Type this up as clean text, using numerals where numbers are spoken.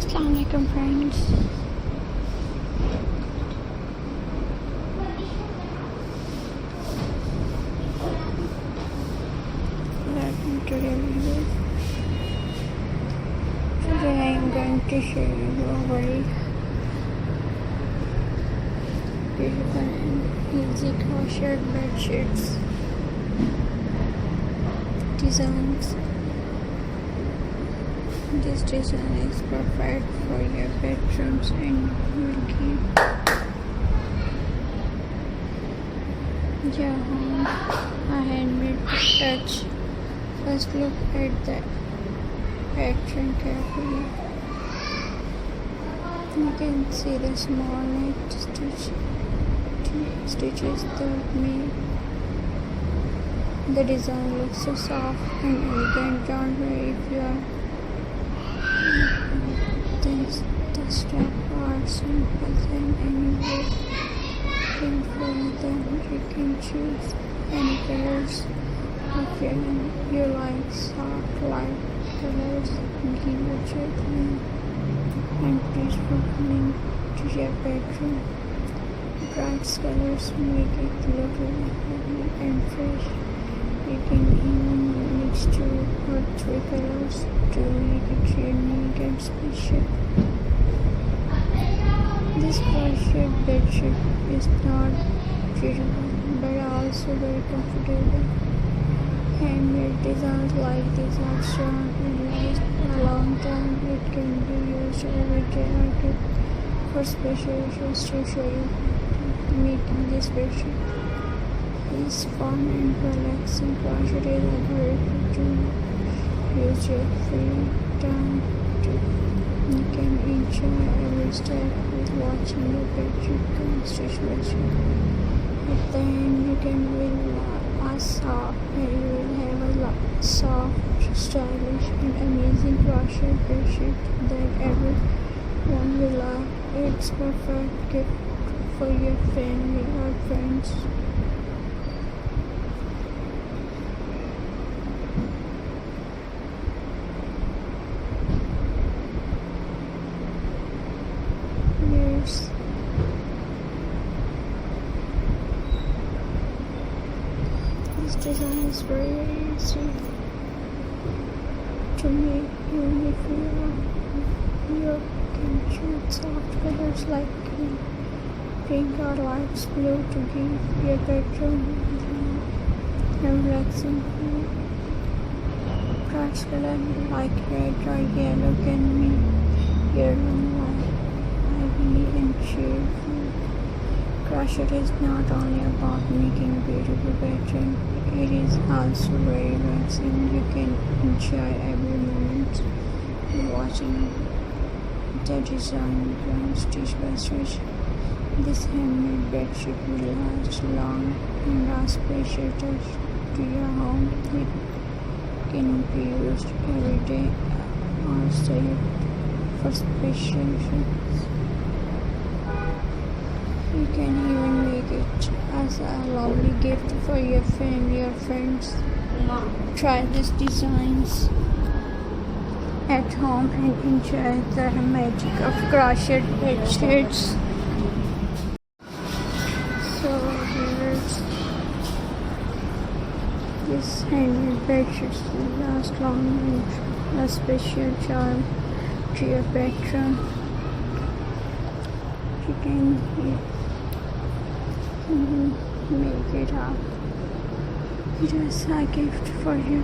Assalamualaikum friends. Welcome to the video. Today I am going to show you a very beautiful and easy crochet bedsheets designs. This design is perfect for your bedrooms and will keep your home a handmade touch. First look at the pattern carefully. You can see the small net stitches that make the design look so soft and elegant. Don't worry if you are the strap are simple and anywhere can follow them. You can choose any colors of you like. Soft light colors give a gently and peaceful feeling to your bedroom. Bright colors make it look lively and fresh. You can even mix 2 or 3 colors to make it unique and special. This crochet bedsheet is not durable but also very comfortable. Handmade designs like this are strong and last a long time. It can be used every day or gift for special occasions. To show you making this bedsheet is fun and relaxing. Crochet is a great way to use your free time. You can enjoy every step with watching your bedsheet come stitch bedsheet. At the end, you can wear a soft and you will have a soft, stylish, and amazing crochet bedsheet that everyone will love. It's perfect gift for your family or friends. Yes. This design is very easy to make. Even if you can choose soft colors like pink or light blue to give your bedroom a relaxing feel. Bright color like red or yellow can make your room lively and cheerful. Crochet is not only about making beautiful bedroom, it is also very relaxing. You can enjoy every moment watching the design ground stitch by stitch. This handmade bedsheet will last long and a special touch to your home. It can be used every day or saved for special occasions. You can even make it as a lovely gift for your family or friends. Try these designs at home and enjoy the magic of crochet bedsheets. So viewers, this handmade bedsheets will last long and a special charm to your bedroom. You can make it up. It is a gift for you.